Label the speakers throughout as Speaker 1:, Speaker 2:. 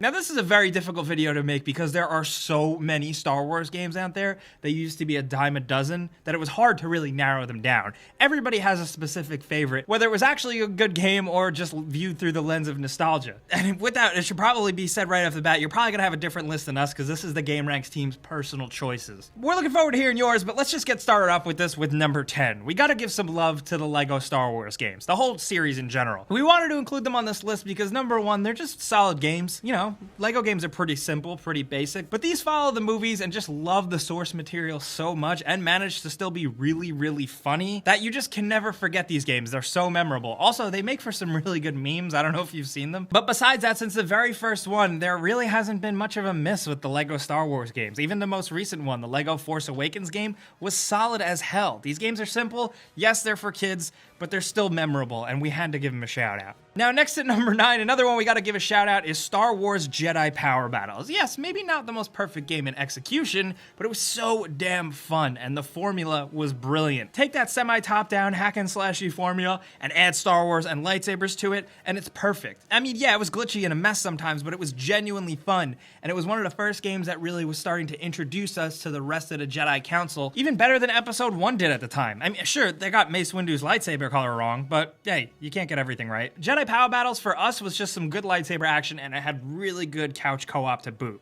Speaker 1: Now, this is a very difficult video to make because there are so many Star Wars games out there. They used to be a dime a dozen that it was hard to really narrow them down. Everybody has a specific favorite, whether it was actually a good game or just viewed through the lens of nostalgia. And with that, it should probably be said right off the bat, you're probably gonna have a different list than us because this is the gameranx team's personal choices. We're looking forward to hearing yours, but let's just get started off with this with number 10. We gotta give some love to the LEGO Star Wars games, the whole series in general. We wanted to include them on this list because number one, they're just solid games. You know, LEGO games are pretty simple, pretty basic, but these follow the movies and just love the source material so much and manage to still be really, really funny that you just can never forget these games. They're so memorable. Also, they make for some really good memes. I don't know if you've seen them. But besides that, since the very first one, there really hasn't been much of a miss with the LEGO Star Wars games. Even the most recent one, the LEGO Force Awakens game, was solid as hell. These games are simple. Yes, they're for kids, but they're still memorable, and we had to give them a shout out. Now, next at number 9, another one we gotta give a shout out is Star Wars Jedi Power Battles. Yes, maybe not the most perfect game in execution, but it was so damn fun, and the formula was brilliant. Take that semi-top-down hack-and-slashy formula and add Star Wars and lightsabers to it, and it's perfect. I mean, yeah, it was glitchy and a mess sometimes, but it was genuinely fun, and it was one of the first games that really was starting to introduce us to the rest of the Jedi Council, even better than Episode 1 did at the time. I mean, sure, they got Mace Windu's lightsaber color wrong, but hey, you can't get everything right. Jedi Power Battles for us was just some good lightsaber action, and it had really good couch co-op to boot.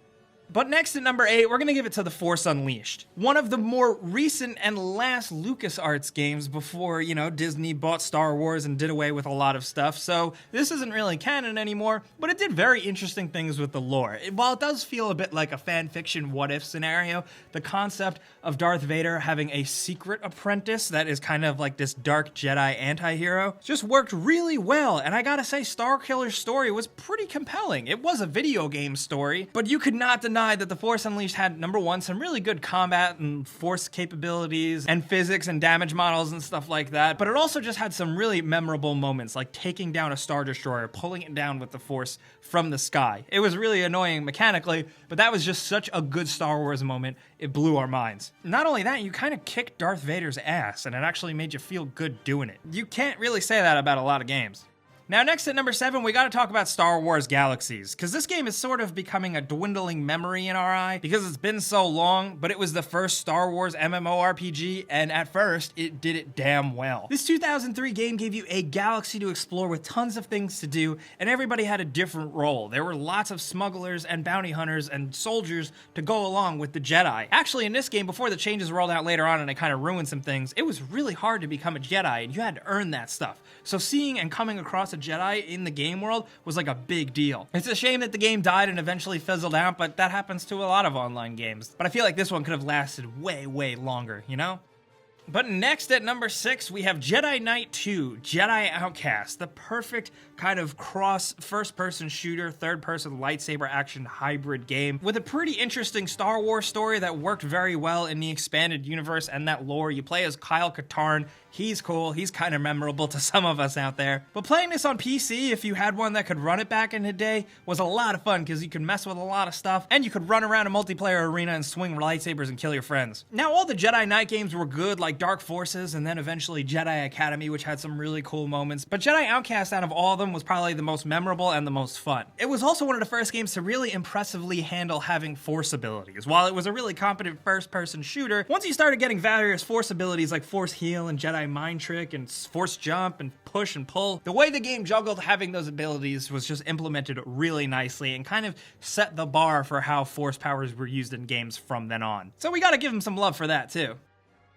Speaker 1: But next at number 8, we're gonna give it to The Force Unleashed. One of the more recent and last LucasArts games before, you know, Disney bought Star Wars and did away with a lot of stuff, so this isn't really canon anymore, but it did very interesting things with the lore. While it does feel a bit like a fan fiction what-if scenario, the concept of Darth Vader having a secret apprentice that is kind of like this dark Jedi anti-hero just worked really well, and I gotta say, Starkiller's story was pretty compelling. It was a video game story, but you could not deny that The Force Unleashed had, number one, some really good combat and force capabilities and physics and damage models and stuff like that, but it also just had some really memorable moments, like taking down a Star Destroyer, pulling it down with the Force from the sky. It was really annoying mechanically, but that was just such a good Star Wars moment, it blew our minds. Not only that, you kind of kicked Darth Vader's ass, and it actually made you feel good doing it. You can't really say that about a lot of games. Now, next at number 7, we gotta talk about Star Wars Galaxies, because this game is sort of becoming a dwindling memory in our eye, because it's been so long, but it was the first Star Wars MMORPG, and at first, it did it damn well. This 2003 game gave you a galaxy to explore with tons of things to do, and everybody had a different role. There were lots of smugglers and bounty hunters and soldiers to go along with the Jedi. Actually, in this game, before the changes rolled out later on and it kind of ruined some things, it was really hard to become a Jedi, and you had to earn that stuff. So seeing and coming across a Jedi in the game world was like a big deal. It's a shame that the game died and eventually fizzled out, but that happens to a lot of online games. But I feel like this one could have lasted way, way longer, you know? But next at number 6, we have Jedi Knight 2, Jedi Outcast, the perfect kind of cross first-person shooter, third-person lightsaber action hybrid game with a pretty interesting Star Wars story that worked very well in the expanded universe and that lore. You play as Kyle Katarn. He's cool, he's kind of memorable to some of us out there. But playing this on PC, if you had one that could run it back in the day, was a lot of fun because you could mess with a lot of stuff and you could run around a multiplayer arena and swing lightsabers and kill your friends. Now, all the Jedi Knight games were good, like Dark Forces and then eventually Jedi Academy, which had some really cool moments, but Jedi Outcast out of all of them was probably the most memorable and the most fun. It was also one of the first games to really impressively handle having force abilities. While it was a really competent first-person shooter, once you started getting various force abilities like Force Heal and Jedi Mind Trick and Force Jump and Push and Pull, the way the game juggled having those abilities was just implemented really nicely and kind of set the bar for how force powers were used in games from then on. So we gotta give them some love for that too.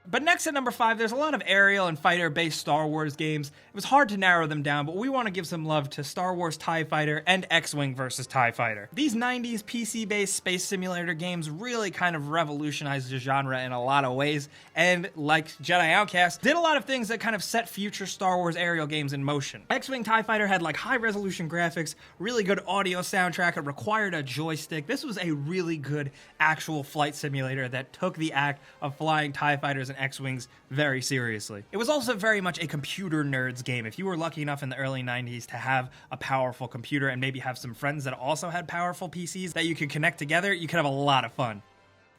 Speaker 1: But next at number 5, there's a lot of aerial and fighter-based Star Wars games. It was hard to narrow them down, but we want to give some love to Star Wars TIE Fighter and X-Wing vs. TIE Fighter. These 90s PC-based space simulator games really kind of revolutionized the genre in a lot of ways, and like Jedi Outcast, did a lot of things that kind of set future Star Wars aerial games in motion. X-Wing TIE Fighter had like high-resolution graphics, really good audio soundtrack, it required a joystick. This was a really good actual flight simulator that took the act of flying TIE Fighters and X-Wings very seriously. It was also very much a computer nerds game. If you were lucky enough in the early 90s to have a powerful computer and maybe have some friends that also had powerful PCs that you could connect together, you could have a lot of fun.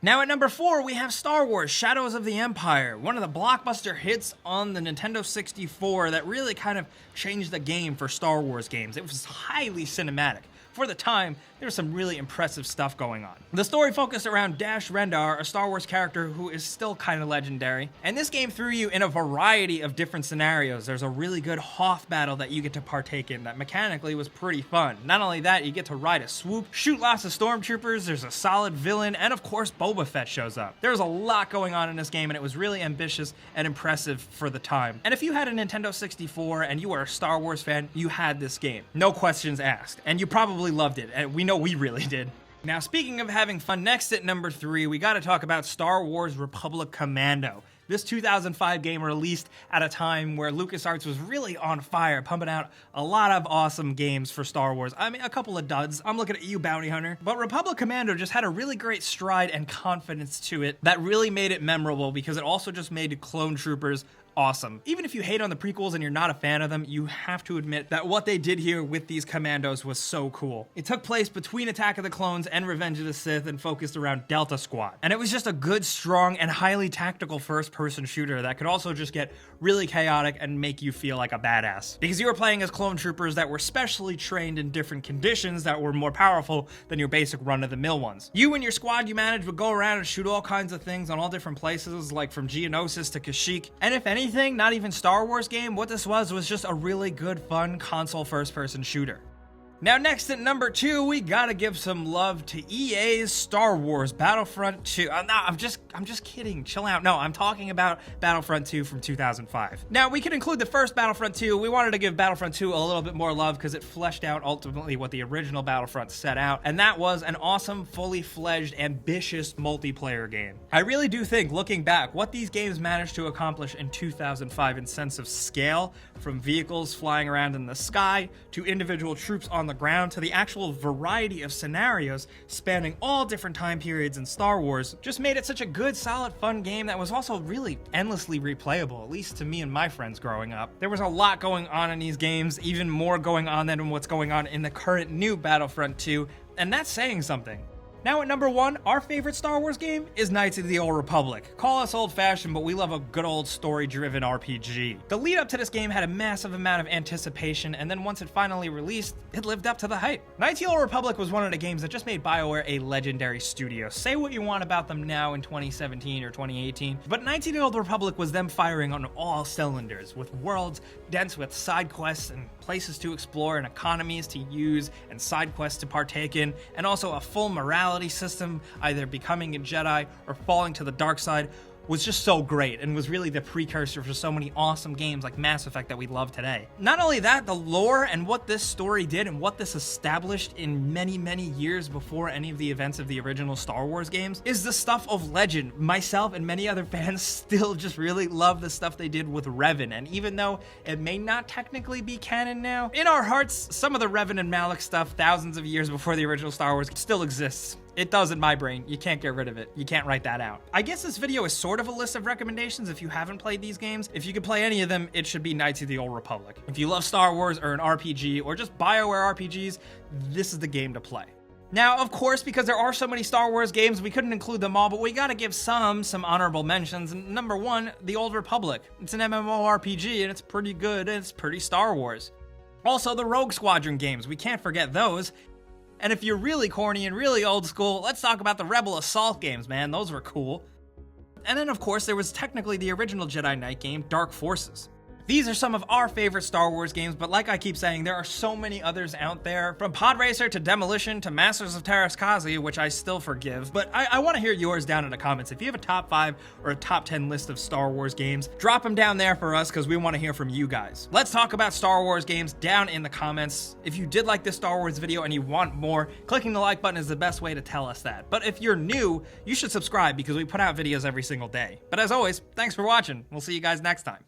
Speaker 1: Now at number 4, we have Star Wars Shadows of the Empire, one of the blockbuster hits on the Nintendo 64 that really kind of changed the game for Star Wars games. It was highly cinematic. for the time, there was some really impressive stuff going on. The story focused around Dash Rendar, a Star Wars character who is still kind of legendary, and this game threw you in a variety of different scenarios. There's a really good Hoth battle that you get to partake in that mechanically was pretty fun. Not only that, you get to ride a swoop, shoot lots of stormtroopers, there's a solid villain, and of course Boba Fett shows up. There's a lot going on in this game, and it was really ambitious and impressive for the time. And if you had a Nintendo 64 and you were a Star Wars fan, you had this game. No questions asked. And you probably loved it, and we know we really did. Now, speaking of having fun, next at number 3, we gotta talk about Star Wars Republic Commando. This 2005 game released at a time where LucasArts was really on fire, pumping out a lot of awesome games for Star Wars. I mean, a couple of duds. I'm looking at you, Bounty Hunter. But Republic Commando just had a really great stride and confidence to it that really made it memorable because it also just made clone troopers awesome. Even if you hate on the prequels and you're not a fan of them, you have to admit that what they did here with these commandos was so cool. It took place between Attack of the Clones and Revenge of the Sith and focused around Delta Squad. And it was just a good, strong, and highly tactical first-person shooter that could also just get really chaotic and make you feel like a badass. Because you were playing as clone troopers that were specially trained in different conditions that were more powerful than your basic run-of-the-mill ones. You and your squad you managed would go around and shoot all kinds of things on all different places, like from Geonosis to Kashyyyk. And if anything, not even Star Wars game, what this was just a really good, fun console first-person shooter. Now, next at number 2, we gotta give some love to EA's Star Wars Battlefront 2. No, I'm just kidding. Chill out. No, I'm talking about Battlefront 2 from 2005. Now, we could include the first Battlefront 2. We wanted to give Battlefront 2 a little bit more love because it fleshed out ultimately what the original Battlefront set out, and that was an awesome, fully fledged, ambitious multiplayer game. I really do think, looking back, what these games managed to accomplish in 2005 in sense of scale, from vehicles flying around in the sky to individual troops on the ground to the actual variety of scenarios spanning all different time periods in Star Wars, just made it such a good, solid, fun game that was also really endlessly replayable, at least to me and my friends growing up. There was a lot going on in these games, even more going on than what's going on in the current new Battlefront 2, and that's saying something. Now at number 1, our favorite Star Wars game is Knights of the Old Republic. Call us old-fashioned, but we love a good old story-driven RPG. The lead up to this game had a massive amount of anticipation, and then once it finally released, it lived up to the hype. Knights of the Old Republic was one of the games that just made BioWare a legendary studio. Say what you want about them now in 2017 or 2018, but Knights of the Old Republic was them firing on all cylinders, with worlds dense with side quests and places to explore and economies to use and side quests to partake in, and also a full morality system, either becoming a Jedi or falling to the dark side, was just so great and was really the precursor for so many awesome games like Mass Effect that we love today. Not only that, the lore and what this story did and what this established in many, many years before any of the events of the original Star Wars games is the stuff of legend. Myself and many other fans still just really love the stuff they did with Revan, and even though it may not technically be canon now, in our hearts, some of the Revan and Malak stuff thousands of years before the original Star Wars still exists. It does in my brain. You can't get rid of it. You can't write that out. I guess this video is sort of a list of recommendations if you haven't played these games. If you could play any of them, it should be Knights of the Old Republic. If you love Star Wars or an RPG or just BioWare RPGs, this is the game to play. Now, of course, because there are so many Star Wars games, we couldn't include them all, but we gotta give some honorable mentions. Number 1, The Old Republic. It's an MMORPG and it's pretty good and it's pretty Star Wars. Also, the Rogue Squadron games. We can't forget those. And if you're really corny and really old school, let's talk about the Rebel Assault games, man. Those were cool. And then, of course, there was technically the original Jedi Knight game, Dark Forces. These are some of our favorite Star Wars games, but like I keep saying, there are so many others out there, from Pod Racer to Demolition to Masters of Terraskazi, which I still forgive, but I want to hear yours down in the comments. If you have a top 5 or a top 10 list of Star Wars games, drop them down there for us, because we want to hear from you guys. Let's talk about Star Wars games down in the comments. If you did like this Star Wars video and you want more, clicking the like button is the best way to tell us that. But if you're new, you should subscribe, because we put out videos every single day. But as always, thanks for watching. We'll see you guys next time.